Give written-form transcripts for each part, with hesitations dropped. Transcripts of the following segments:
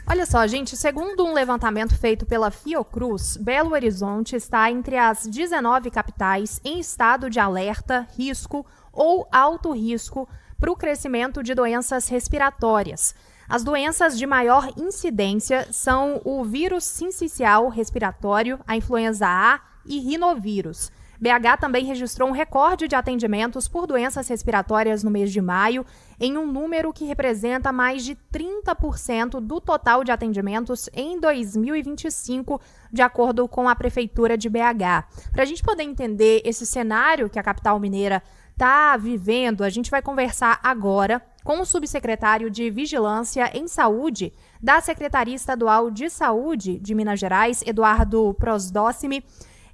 Olha só, gente, segundo um levantamento feito pela Fiocruz, Belo Horizonte está entre as 19 capitais em estado de alerta, risco ou alto risco para o crescimento de doenças respiratórias. As doenças de maior incidência são o vírus sincicial respiratório, a influenza A e rinovírus. BH também registrou um recorde de atendimentos por doenças respiratórias no mês de maio, em um número que representa mais de 30% do total de atendimentos em 2025, de acordo com a Prefeitura de BH. Para a gente poder entender esse cenário que a capital mineira está vivendo, a gente vai conversar agora com o subsecretário de Vigilância em Saúde da Secretaria Estadual de Saúde de Minas Gerais, Eduardo Prosdócime.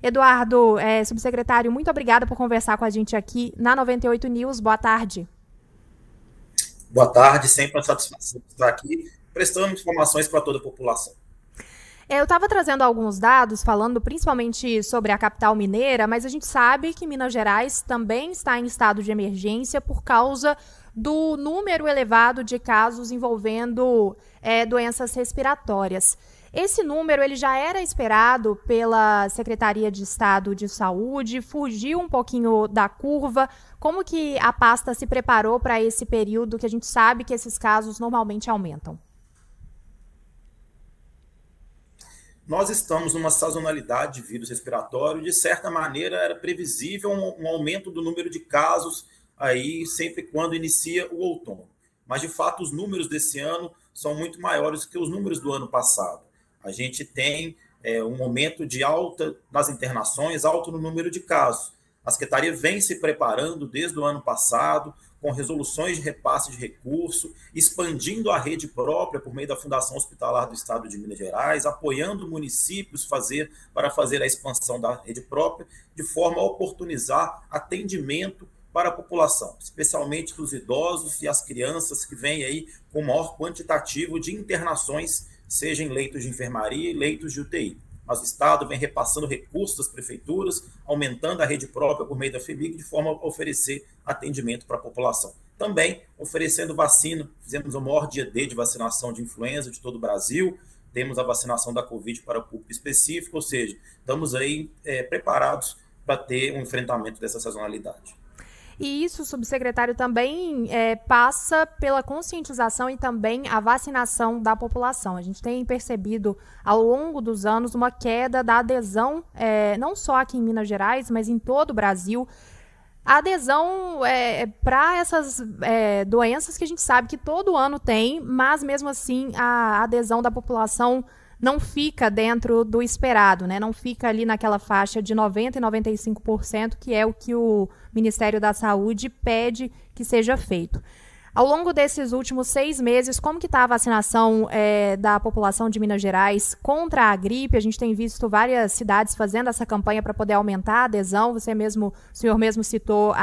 Eduardo, subsecretário, muito obrigada por conversar com a gente aqui na 98 News. Boa tarde. Boa tarde, sempre uma satisfação estar aqui, prestando informações para toda a população. Eu estava trazendo alguns dados, falando principalmente sobre a capital mineira, mas a gente sabe que Minas Gerais também está em estado de emergência por causa do número elevado de casos envolvendo doenças respiratórias. Esse número ele já era esperado pela Secretaria de Estado de Saúde, fugiu um pouquinho da curva. Como que a pasta se preparou para esse período que a gente sabe que esses casos normalmente aumentam? Nós estamos numa sazonalidade de vírus respiratório, de certa maneira era previsível um aumento do número de casos aí sempre quando inicia o outono. Mas de fato os números desse ano são muito maiores que os números do ano passado. A gente tem um momento de alta nas internações, alto no número de casos. A Secretaria vem se preparando desde o ano passado, com resoluções de repasse de recurso, expandindo a rede própria por meio da Fundação Hospitalar do Estado de Minas Gerais, apoiando municípios para fazer a expansão da rede própria, de forma a oportunizar atendimento para a população, especialmente dos idosos e as crianças que vêm aí com o maior quantitativo de internações, seja em leitos de enfermaria e leitos de UTI. Mas o Estado vem repassando recursos das prefeituras, aumentando a rede própria por meio da FEBIC, de forma a oferecer atendimento para a população. Também oferecendo vacina, fizemos o maior dia D de vacinação de influenza de todo o Brasil, temos a vacinação da Covid para o público específico, ou seja, estamos aí preparados para ter um enfrentamento dessa sazonalidade. E isso, subsecretário, também passa pela conscientização e também a vacinação da população. A gente tem percebido ao longo dos anos uma queda da adesão, não só aqui em Minas Gerais, mas em todo o Brasil. A adesão para essas doenças que a gente sabe que todo ano tem, mas mesmo assim a adesão da população não fica dentro do esperado, né? Não fica ali naquela faixa de 90% e 95%, que é o que o Ministério da Saúde pede que seja feito. Ao longo desses últimos 6 meses, como que está a vacinação da população de Minas Gerais contra a gripe? A gente tem visto várias cidades fazendo essa campanha para poder aumentar a adesão. O senhor mesmo citou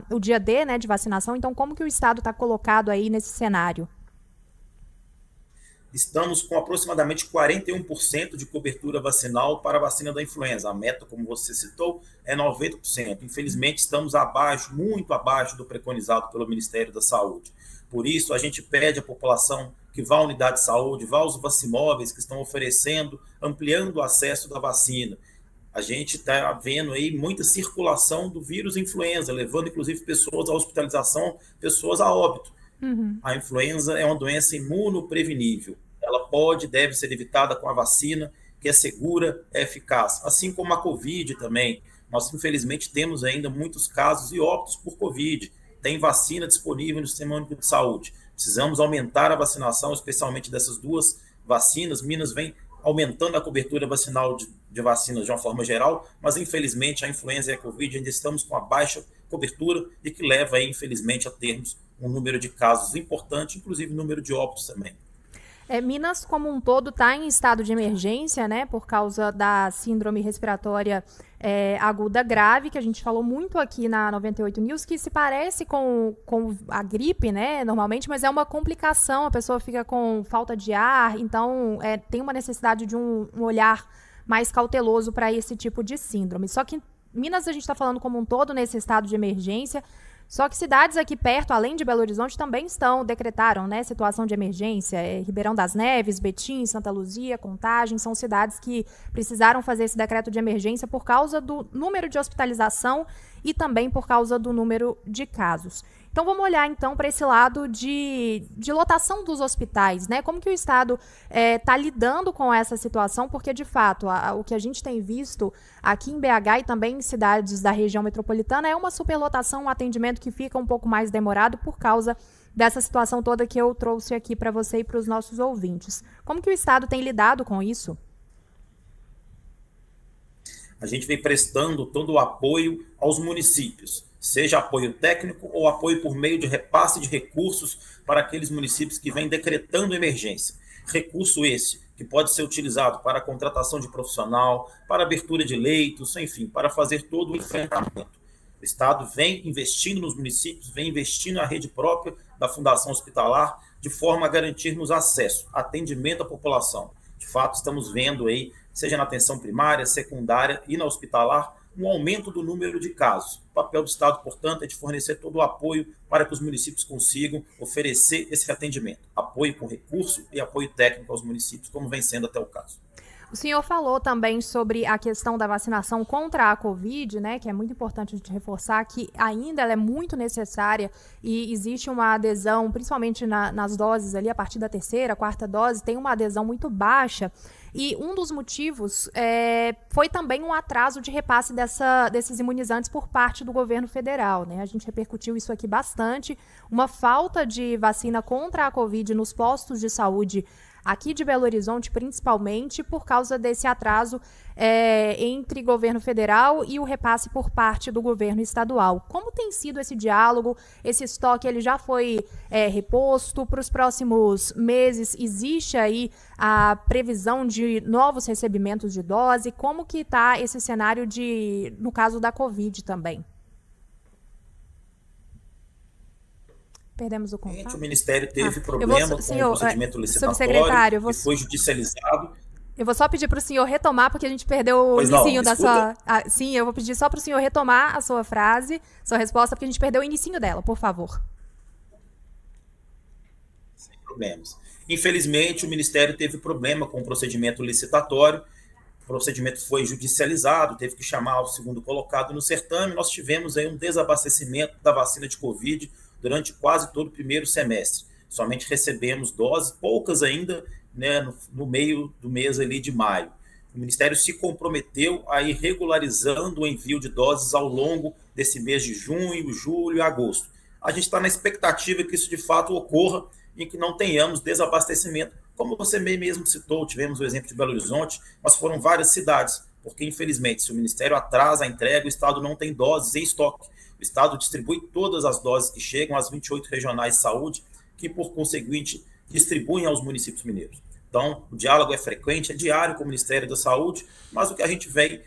o dia D, né, de vacinação. Então, como que o Estado está colocado aí nesse cenário? Estamos com aproximadamente 41% de cobertura vacinal para a vacina da influenza. A meta, como você citou, é 90%. Infelizmente, estamos abaixo, muito abaixo do preconizado pelo Ministério da Saúde. Por isso, a gente pede à população que vá à unidade de saúde, vá aos vacimóveis que estão oferecendo, ampliando o acesso da vacina. A gente está vendo aí muita circulação do vírus influenza, levando inclusive pessoas à hospitalização, pessoas a óbito. Uhum. A influenza é uma doença imunoprevenível. Ela pode e deve ser evitada com a vacina, que é segura, é eficaz. Assim como a Covid também. Nós, infelizmente, temos ainda muitos casos e óbitos por Covid. Tem vacina disponível no Sistema Único de Saúde. Precisamos aumentar a vacinação, especialmente dessas duas vacinas. Minas vem aumentando a cobertura vacinal de vacinas de uma forma geral, mas, infelizmente, a influenza e a Covid ainda estamos com a baixa cobertura e que leva, aí, infelizmente, a termos um número de casos importante, inclusive número de óbitos também. Minas, como um todo, está em estado de emergência, né, por causa da síndrome respiratória aguda grave, que a gente falou muito aqui na 98 News, que se parece com a gripe, né, normalmente, mas é uma complicação, a pessoa fica com falta de ar, então tem uma necessidade de um olhar mais cauteloso para esse tipo de síndrome. Só que Minas, a gente está falando como um todo nesse estado de emergência. Só que cidades aqui perto, além de Belo Horizonte, também decretaram, né, situação de emergência. Ribeirão das Neves, Betim, Santa Luzia, Contagem, são cidades que precisaram fazer esse decreto de emergência por causa do número de hospitalização e também por causa do número de casos. Então vamos olhar então para esse lado de lotação dos hospitais, né? Como que o Estado está lidando com essa situação, porque de fato o que a gente tem visto aqui em BH e também em cidades da região metropolitana é uma superlotação, um atendimento que fica um pouco mais demorado por causa dessa situação toda que eu trouxe aqui para você e para os nossos ouvintes. Como que o Estado tem lidado com isso? A gente vem prestando todo o apoio aos municípios, seja apoio técnico ou apoio por meio de repasse de recursos para aqueles municípios que vêm decretando emergência. Recurso esse que pode ser utilizado para a contratação de profissional, para abertura de leitos, enfim, para fazer todo o enfrentamento. O Estado vem investindo nos municípios, vem investindo na rede própria da Fundação Hospitalar, de forma a garantirmos acesso, atendimento à população. De fato, estamos vendo aí, seja na atenção primária, secundária e na hospitalar, um aumento do número de casos. O papel do Estado, portanto, é de fornecer todo o apoio para que os municípios consigam oferecer esse atendimento. Apoio com recurso e apoio técnico aos municípios, como vem sendo até o caso. O senhor falou também sobre a questão da vacinação contra a Covid, né, que é muito importante a gente reforçar que ainda ela é muito necessária e existe uma adesão, principalmente nas doses ali, a partir da terceira, quarta dose, tem uma adesão muito baixa. E um dos motivos foi também um atraso de repasse desses imunizantes por parte do governo federal, né? A gente repercutiu isso aqui bastante, uma falta de vacina contra a Covid nos postos de saúde aqui de Belo Horizonte, principalmente por causa desse atraso entre governo federal e o repasse por parte do governo estadual. Como tem sido esse diálogo? Esse estoque ele já foi reposto para os próximos meses? Existe aí a previsão de novos recebimentos de dose? Como que está esse cenário no caso da Covid também? Perdemos o contato. O Ministério teve problema com o procedimento licitatório, que foi judicializado. Eu vou só pedir para o senhor retomar, porque a gente perdeu o inicinho da sua... sim, eu vou pedir só para o senhor retomar a sua frase, sua resposta, porque a gente perdeu o inicinho dela, por favor. Sem problemas. Infelizmente, o Ministério teve problema com o procedimento licitatório, o procedimento foi judicializado, teve que chamar o segundo colocado no certame, nós tivemos aí um desabastecimento da vacina de Covid durante quase todo o primeiro semestre. Somente recebemos doses, poucas ainda, né, no meio do mês ali de maio. O Ministério se comprometeu a ir regularizando o envio de doses ao longo desse mês de junho, julho e agosto. A gente está na expectativa que isso de fato ocorra e que não tenhamos desabastecimento. Como você mesmo citou, tivemos o exemplo de Belo Horizonte, mas foram várias cidades, porque infelizmente se o Ministério atrasa a entrega, o Estado não tem doses em estoque. O Estado distribui todas as doses que chegam às 28 regionais de saúde, que, por conseguinte, distribuem aos municípios mineiros. Então, o diálogo é frequente, é diário com o Ministério da Saúde, mas o que a gente vem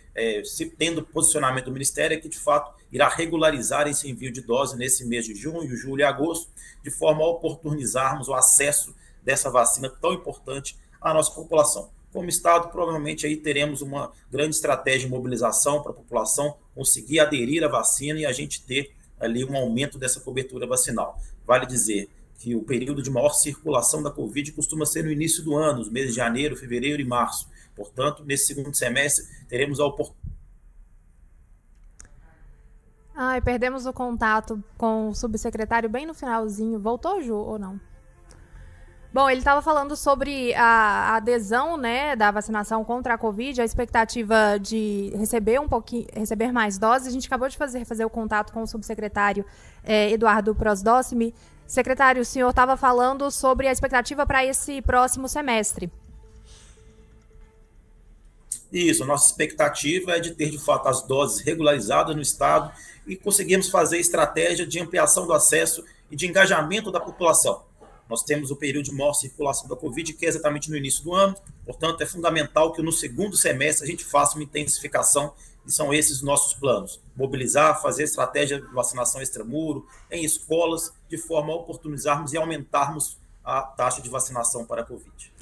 tendo posicionamento do Ministério é que, de fato, irá regularizar esse envio de doses nesse mês de junho, julho e agosto, de forma a oportunizarmos o acesso dessa vacina tão importante à nossa população. Como Estado, provavelmente aí teremos uma grande estratégia de mobilização para a população conseguir aderir à vacina e a gente ter ali um aumento dessa cobertura vacinal. Vale dizer que o período de maior circulação da Covid costuma ser no início do ano, os meses de janeiro, fevereiro e março. Portanto, nesse segundo semestre, teremos a oportunidade. Perdemos o contato com o subsecretário bem no finalzinho. Voltou, Ju, ou não? Bom, ele estava falando sobre a adesão, né, da vacinação contra a Covid, a expectativa de receber mais doses. A gente acabou de fazer o contato com o subsecretário Eduardo Prosdócimi. Secretário, o senhor estava falando sobre a expectativa para esse próximo semestre. Isso, nossa expectativa é de ter, de fato, as doses regularizadas no Estado e conseguirmos fazer estratégia de ampliação do acesso e de engajamento da população. Nós temos o período de maior circulação da Covid, que é exatamente no início do ano, portanto, é fundamental que no segundo semestre a gente faça uma intensificação, e são esses os nossos planos. Mobilizar, fazer estratégia de vacinação extramuro, em escolas, de forma a oportunizarmos e aumentarmos a taxa de vacinação para a Covid.